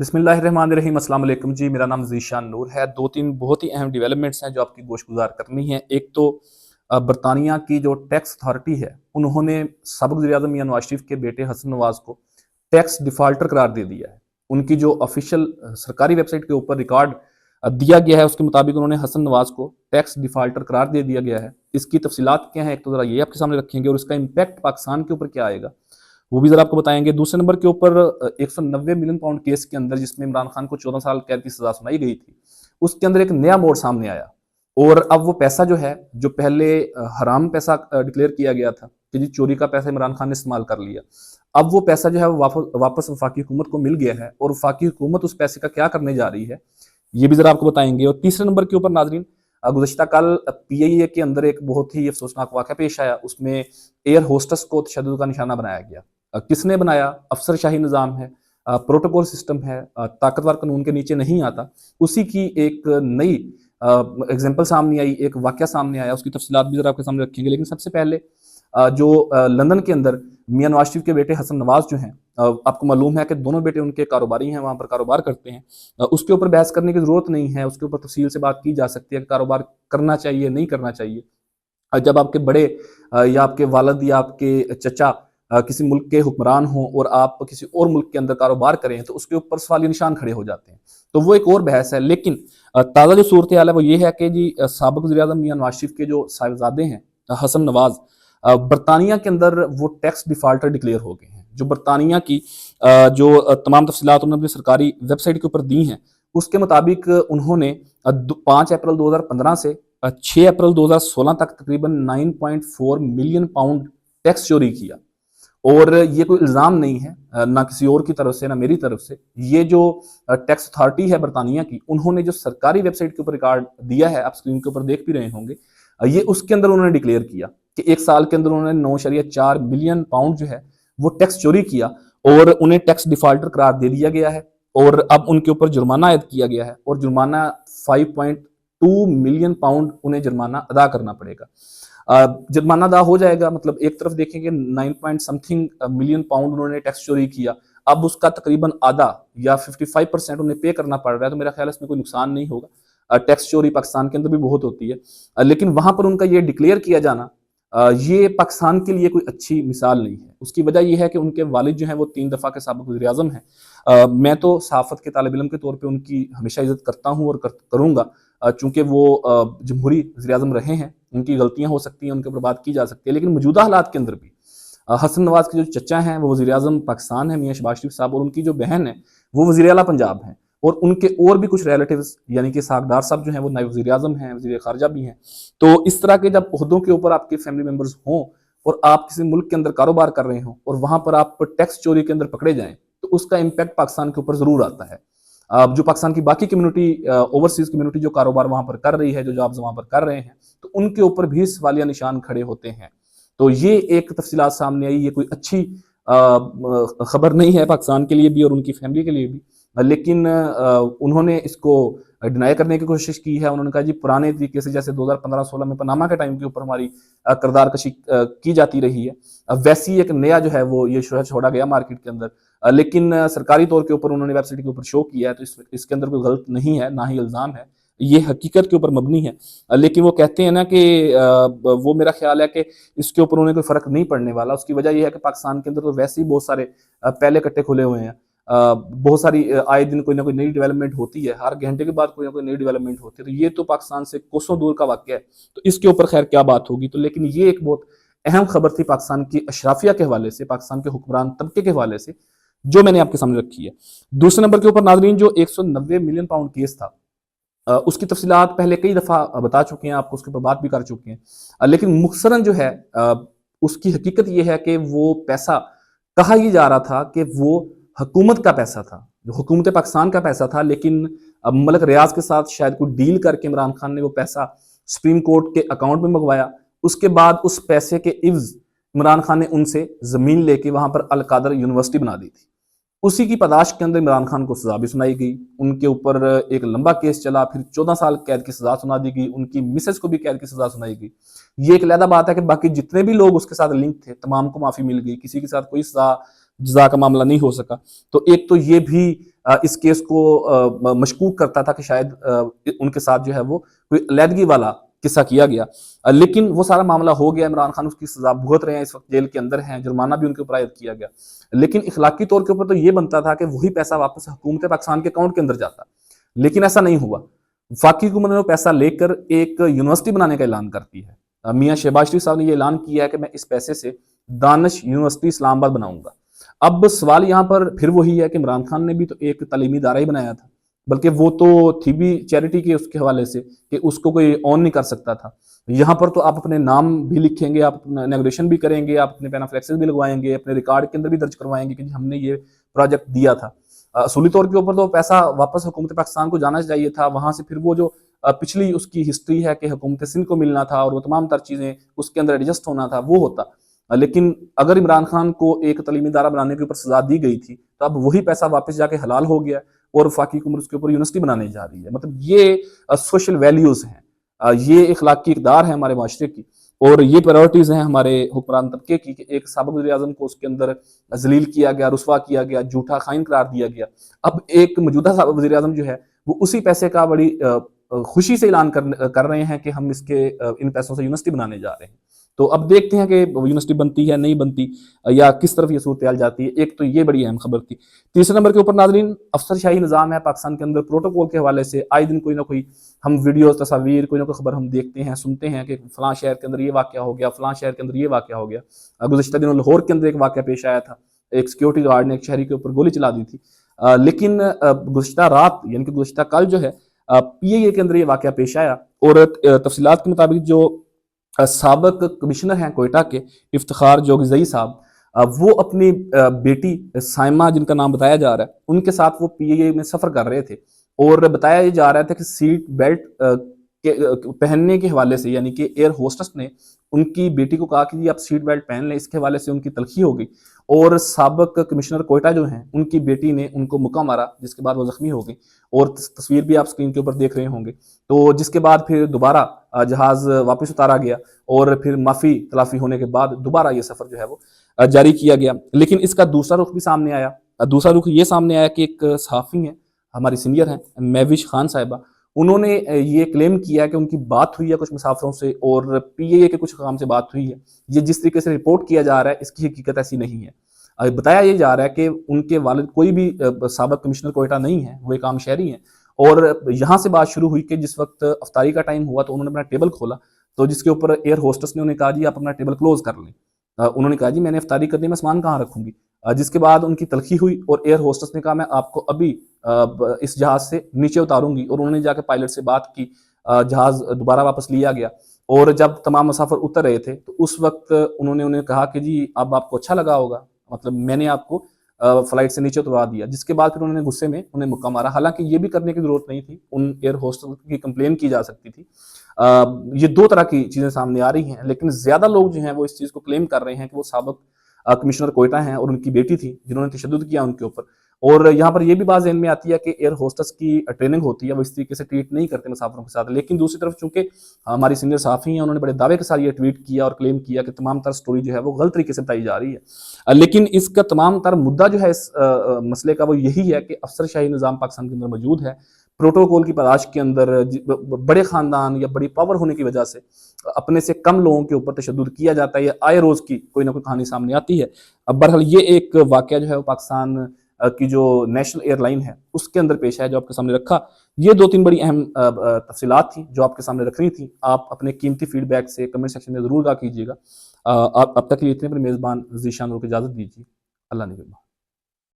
बिस्मिल्लाहिर्रहमानिर्रहीम। अस्सलाम वालेकुम जी, मेरा नाम ज़ीशान नूर है। दो तीन बहुत ही अहम डेवलपमेंट्स हैं जो आपकी गोशगुजार करनी है। एक तो बरतानिया की जो टैक्स अथॉरिटी है, उन्होंने साबिक़ वज़ीर-ए-आज़म मियां नवाज़ शरीफ के बेटे हसन नवाज़ को टैक्स डिफ़ाल्टर करार दे दिया है। उनकी जो ऑफ़िशियल सरकारी वेबसाइट के ऊपर रिकॉर्ड दिया गया है, उसके मुताबिक उन्होंने हसन नवाज़ को टैक्स डिफ़ाल्टर करार दे दिया गया है। इसकी तफ़सीलात क्या हैं, एक तो ज़रा ये आपके सामने रखेंगे और इसका इम्पैक्ट पाकिस्तान के ऊपर क्या आएगा, वो भी ज़रा आपको बताएँगे। दूसरे नंबर के ऊपर 190 मिलियन पाउंड केस के अंदर जिसमें इमरान खान को 14 साल कैद की सज़ा सुनाई गई थी, उसके अंदर एक नया मोड़ सामने आया और अब वो पैसा जो है, जो पहले हराम पैसा डिक्लेयर किया गया था कि जी चोरी का पैसा इमरान खान ने इस्तेमाल कर लिया। अब वो पैसा जो है वो वापस वफाकी हुकूमत को मिल गया है और वफाकी हुकूमत उस पैसे का क्या करने जा रही है, ये भी ज़रा आपको बताएँगे। और तीसरे नंबर के ऊपर नाज़रीन, गुज़श्ता कल पीआईए के अंदर एक बहुत ही अफसोसनाक वाक़या पेश आया। उसमें एयर होस्टेस को तशद्दुद का निशाना बनाया गया। किसने बनाया? अफ़सरशाही निज़ाम है, प्रोटोकॉल सिस्टम है, ताकतवर कानून के नीचे नहीं आता। उसी की एक नई एग्ज़ाम्पल सामने आई, एक वाक़या सामने आया, उसकी तफ़सीलात भी ज़रा आपके सामने रखेंगे। लेकिन सबसे पहले जो लंदन के अंदर मियां नवाज़ शरीफ के बेटे हसन नवाज़ जो हैं, आपको मालूम है कि दोनों बेटे उनके कारोबारी हैं, वहाँ पर कारोबार करते हैं। उसके ऊपर बहस करने की ज़रूरत नहीं है, उसके ऊपर तफ़सील से बात की जा सकती है कि कारोबार करना चाहिए, नहीं करना चाहिए। जब आपके बड़े या आपके वालिद या आपके चचा किसी मुल्क के हुक्मरान हों और आप किसी और मुल्क के अंदर कारोबार करें, तो उसके ऊपर सवालिया निशान खड़े हो जाते हैं। तो वो एक और बहस है। लेकिन ताज़ा जो सूरत हाल है वो ये है कि जी साबिक़ वज़ीर-ए-आज़म मियां नवाज़ शरीफ के जो साहिबज़ादे हैं हसन नवाज़, बरतानिया के अंदर वो टैक्स डिफ़ाल्टर डिक्लेयर हो गए हैं। जो बरतानिया की जो तमाम तफ़सीलात उन्होंने अपनी सरकारी वेबसाइट के ऊपर दी हैं, उसके मुताबिक उन्होंने 5 अप्रैल 2015 से 6 अप्रैल 2016 तक तकरीबन 9.4 मिलियन पाउंड टैक्स चोरी किया। और ये कोई इल्ज़ाम नहीं है, ना किसी और की तरफ से, ना मेरी तरफ से। ये जो टैक्स अथॉरिटी है बरतानिया की, उन्होंने जो सरकारी वेबसाइट के ऊपर रिकॉर्ड दिया है, आप स्क्रीन के ऊपर देख भी रहे होंगे, ये उसके अंदर उन्होंने डिक्लेयर किया कि एक साल के अंदर उन्होंने 9.4 बिलियन पाउंड जो है वो टैक्स चोरी किया और उन्हें टैक्स डिफाल्टर करार दे दिया गया है और अब उनके ऊपर जुर्माना आयद किया गया है और जुर्माना 5.2 मिलियन पाउंड उन्हें जुर्माना अदा करना पड़ेगा। जुर्माना अदा हो जाएगा, मतलब एक तरफ देखेंगे 9 पॉइंट समथिंग मिलियन पाउंड उन्होंने टैक्स चोरी किया, अब उसका तकरीबन आधा या 55% उन्हें पे करना पड़ रहा है। तो मेरा ख्याल है इसमें कोई नुकसान नहीं होगा। टैक्स चोरी पाकिस्तान के अंदर भी बहुत होती है, लेकिन वहां पर उनका ये डिक्लेयर किया जाना, ये पाकिस्तान के लिए कोई अच्छी मिसाल नहीं है। उसकी वजह यह है कि उनके वालिद जो हैं वो 3 दफ़ा के साबिक़ वज़ीर-ए-आज़म हैं। मैं तो सहाफ़त के तालिब इल्म के तौर पे उनकी हमेशा इज़्ज़त करता हूँ और करूँगा, चूँकि वो जमहूरी वज़ीर-ए-आज़म रहे हैं। उनकी गलतियाँ हो सकती हैं, उनके ऊपर बात की जा सकती है, लेकिन मौजूदा हालात के अंदर भी हसन नवाज़ के जो चचा हैं वो वज़ीर-ए-आज़म पाकिस्तान है, मियां शहबाज शरीफ साहब, और उनकी जो बहन है वो वज़ीर आला पंजाब हैं और उनके और भी कुछ रिलेटिव्स यानी कि सागदार साहब जो हैं वो नायब वज़ीर-ए-आज़म हैं, वज़ीर ख़ारिजा भी हैं। तो इस तरह के जब ओहदों के ऊपर आपके फैमिली मेंबर्स हों और आप किसी मुल्क के अंदर कारोबार कर रहे हों और वहाँ पर आप टैक्स चोरी के अंदर पकड़े जाएँ, तो उसका इम्पैक्ट पाकिस्तान के ऊपर ज़रूर आता है। जो पाकिस्तान की बाकी कम्युनिटी, ओवरसीज़ कम्युनिटी जो कारोबार वहाँ पर कर रही है, जो जॉब्स वहाँ पर कर रहे हैं, तो उनके ऊपर भी सवालिया निशान खड़े होते हैं। तो ये एक तफसीलात सामने आई, ये कोई अच्छी खबर नहीं है पाकिस्तान के लिए भी और उनकी फैमिली के लिए भी। लेकिन उन्होंने इसको डिनाई करने की कोशिश की है। उन्होंने कहा जी पुराने तरीके से जैसे 2015-16 में पनामा के टाइम के ऊपर हमारी किरदार कशी की जाती रही है, वैसी एक नया जो है वो ये छोड़ा गया मार्केट के अंदर। लेकिन सरकारी तौर के ऊपर उन्होंने वेबसाइट के ऊपर शो किया है, तो इसके अंदर कोई गलत नहीं है, ना ही इल्ज़ाम है, ये हकीकत के ऊपर मबनी है। लेकिन वो कहते हैं ना कि वो मेरा ख्याल है कि इसके ऊपर उन्हें कोई फ़र्क नहीं पड़ने वाला। उसकी वजह ये है कि पाकिस्तान के अंदर तो वैसे ही बहुत सारे पहले कट्टे खुले हुए हैं। बहुत सारी आए दिन कोई ना कोई नई डेवलपमेंट होती है, हर घंटे के बाद कोई ना कोई नई डेवलपमेंट होती है। तो ये तो पाकिस्तान से कोसों दूर का वाक़या है, तो इसके ऊपर खैर क्या बात होगी। तो लेकिन ये एक बहुत अहम खबर थी पाकिस्तान की अशराफिया के हवाले से, पाकिस्तान के हुक्मरान तबके के हवाले से, जो मैंने आपके सामने रखी है। दूसरे नंबर के ऊपर नाज़रीन, जो 190 मिलियन पाउंड केस था, उसकी तफसीलात पहले कई दफ़ा बता चुके हैं आपको, उसके ऊपर बात भी कर चुके हैं। लेकिन मुख्तसरन जो है उसकी हकीकत ये है कि वो पैसा, कहा यह जा रहा था कि वो हुकूमत का पैसा था, जो हुकूमत पाकिस्तान का पैसा था, लेकिन मलक रियाज के साथ शायद कोई डील करके इमरान खान ने वो पैसा सुप्रीम कोर्ट के अकाउंट में मंगवाया। उसके बाद उस पैसे के इव्ज इमरान खान ने उनसे ज़मीन लेके वहाँ पर अल कादर यूनिवर्सिटी बना दी थी। उसी की पादाश के अंदर इमरान खान को सजा भी सुनाई गई, उनके ऊपर एक लंबा केस चला, फिर 14 साल कैद की सजा सुना दी गई, उनकी मिसेज को भी कैद की सजा सुनाई गई। ये एक अलहदा बात है कि बाकी जितने भी लोग उसके साथ लिंक थे तमाम को माफी मिल गई, किसी के साथ कोई सजा जज़ा का मामला नहीं हो सका। तो एक तो ये भी इस केस को मशकूक करता था कि शायद उनके साथ जो है वो कोई अलहदगी वाला किस्सा किया गया। लेकिन वो सारा मामला हो गया, इमरान खान उसकी सजा भुगत रहे हैं, इस वक्त जेल के अंदर हैं, जुर्माना भी उनके ऊपर आयद किया गया। लेकिन इखलाकी तौर के ऊपर तो ये बनता था कि वही पैसा वापस हुकूमत पाकिस्तान के अकाउंट के अंदर जाता, लेकिन ऐसा नहीं हुआ। वफाकी हुकूमत ने वो पैसा लेकर एक यूनिवर्सिटी बनाने का ऐलान करती है। मियां शहबाज शरीफ साहब ने ये ऐलान किया है कि मैं इस पैसे से दानिश यूनिवर्सिटी इस्लामाबाद बनाऊंगा। अब सवाल यहाँ पर फिर वही है कि इमरान खान ने भी तो एक तालीमी इदारा ही बनाया था, बल्कि वो तो थी भी चैरिटी के उसके हवाले से कि उसको कोई ऑन नहीं कर सकता था। यहाँ पर तो आप अपने नाम भी लिखेंगे, आप इनॉग्रेशन भी करेंगे, आप अपने पेनाफ्लेक्सेस भी लगवाएंगे, अपने रिकॉर्ड के अंदर भी दर्ज करवाएंगे कि हमने ये प्रोजेक्ट दिया था। असूली तौर के ऊपर तो पैसा वापस हुकूमत पाकिस्तान को जाना चाहिए था। वहां से फिर वो जो पिछली उसकी हिस्ट्री है कि हुकूमत सिंध को मिलना था और वो तमाम तर चीजें उसके अंदर एडजस्ट होना था, वो होता। लेकिन अगर इमरान खान को एक तालीमी इदारा बनाने के ऊपर सजा दी गई थी, तो अब वही पैसा वापस जाके हलाल हो गया और वफाकी हुकूमत उसके ऊपर यूनिवर्सिटी बनाने जा रही है। मतलब ये सोशल वैल्यूज हैं, ये इखलाकी इक़दार है हमारे माशरे की, और ये प्रायोरिटीज हैं हमारे हुक्मरान तबके की कि एक साबिक़ वज़ीर-ए-आज़म को उसके अंदर जलील किया गया, रुसवा किया गया, झूठा खाइन करार दिया गया। अब एक मौजूदा साबिक़ वज़ीर-ए-आज़म जो है वो उसी पैसे का बड़ी खुशी से ऐलान कर रहे हैं कि हम इसके इन पैसों से यूनिवर्सिटी बनाने जा रहे हैं। तो अब देखते हैं कि यूनिवर्सिटी बनती है नहीं बनती, या किस तरफ ये सूरत जाती है। एक तो ये बड़ी अहम खबर थी। तीसरे नंबर के ऊपर नाज़रीन, अफसरशाही निज़ाम है पाकिस्तान के अंदर, प्रोटोकॉल के हवाले से आए दिन कोई ना कोई हम वीडियो, तस्वीर, कोई ना कोई खबर हम देखते हैं, सुनते हैं कि फलां शहर के अंदर ये वाक़या हो गया, फलां शहर के अंदर ये वाक़या हो गया। गुज़श्ता दिनों लाहौर के अंदर एक वाक़या पेश आया था, एक सिक्योरिटी गार्ड ने एक शहरी के ऊपर गोली चला दी थी। लेकिन गुज़श्ता रात यानी कि गुज़श्ता कल जो है PIA के अंदर ये वाक़या पेश आया, और तफसीलात के मुताबिक जो साबिक़ कमिश्नर हैं कोयटा के इफ्तिखार जोगज़ई साहब, वो अपनी बेटी साइमा, जिनका नाम बताया जा रहा है, उनके साथ वो PIA में सफ़र कर रहे थे, और बताया ये जा रहा था कि सीट बेल्ट पहनने के हवाले से, यानी कि एयर होस्टेस ने उनकी बेटी को कहा कि जी आप सीट बेल्ट पहन लें, इसके हवाले से उनकी तलखी हो गई, और साबिक़ कमिश्नर कोयटा जो हैं उनकी बेटी ने उनको मुक्का मारा, जिसके बाद वो जख्मी हो गई, और तस्वीर भी आप स्क्रीन के ऊपर देख रहे होंगे। तो जिसके बाद फिर दोबारा जहाज़ वापस उतारा गया, और फिर माफ़ी तलाफ़ी होने के बाद दोबारा ये सफ़र जो है वो जारी किया गया। लेकिन इसका दूसरा रुख भी सामने आया। दूसरा रुख ये सामने आया कि एक सहाफ़ी हैं, हमारी सीनियर हैं महविश खान साहिबा, उन्होंने ये क्लेम किया कि उनकी बात हुई है कुछ मुसाफिरों से, और PIA के कुछ काम से बात हुई है। ये जिस तरीके से रिपोर्ट किया जा रहा है, इसकी हकीकत ऐसी नहीं है। बताया ये जा रहा है कि उनके वालिद कोई भी साबिक़ कमिश्नर कोयटा नहीं है, वो एक आम शहरी हैं, और यहाँ से बात शुरू हुई कि जिस वक्त अफ्तारी का टाइम हुआ तो उन्होंने अपना टेबल खोला, तो जिसके ऊपर एयर होस्टेस ने उन्हें कहा जी आप अपना टेबल क्लोज कर लें। उन्होंने कहा जी मैंने अफ्तारी करनी, मैं सामान कहाँ रखूंगी। जिसके बाद उनकी तलखी हुई, और एयर होस्टेस ने कहा मैं आपको अभी इस जहाज से नीचे उतारूंगी, और उन्होंने जाकर पायलट से बात की। जहाज दोबारा वापस लिया गया, और जब तमाम मुसाफिर उतर रहे थे तो उस वक्त उन्होंने उन्हें कहा कि जी अब आपको अच्छा लगा होगा, मतलब मैंने आपको फ्लाइट से नीचे उतरवा दिया। जिसके बाद फिर उन्होंने गुस्से में उन्हें मुक्का मारा। हालांकि ये भी करने की जरूरत नहीं थी, उन एयर होस्टेस की कंप्लेन की जा सकती थी। ये दो तरह की चीजें सामने आ रही हैं, लेकिन ज्यादा लोग जो हैं वो इस चीज को क्लेम कर रहे हैं कि वो साबिक़ कमिश्नर कोयटा हैं और उनकी बेटी थी जिन्होंने तशद्दुद किया उनके ऊपर। और यहाँ पर यह भी बात ज़हन में आती है कि एयर होस्टेस की ट्रेनिंग होती है, वो इस तरीके से ट्रीट नहीं करते मुसाफिरों के साथ। लेकिन दूसरी तरफ चूंकि हमारी सीनियर सहाफ़ी हैं, उन्होंने बड़े दावे के साथ ये ट्वीट किया और क्लेम किया कि तमाम तर स्टोरी जो है वो गलत तरीके से बताई जा रही है। लेकिन इसका तमाम तर मुद्दा जो है इस मसले का वो यही है कि अफसरशाही निज़ाम पाकिस्तान के अंदर मौजूद है। प्रोटोकॉल की तलाश के अंदर बड़े ख़ानदान या बड़ी पावर होने की वजह से अपने से कम लोगों के ऊपर तशद्दुद किया जाता है। आए रोज़ की कोई ना कोई कहानी सामने आती है। अब बहरहाल ये एक वाक़या जो है वो पाकिस्तान की जो नेशनल एयरलाइन है उसके अंदर पेश है, जो आपके सामने रखा। ये 2-3 बड़ी अहम तफसीलात थी जो आपके सामने रखनी थी। आप अपने कीमती फीडबैक से कमेंट सेक्शन में ज़रूर आगाह कीजिएगा। अब तक के लिए इतने पर मेज़बान ज़ीशान नूर को इजाज़त दीजिए। अल्लाह निगहबान।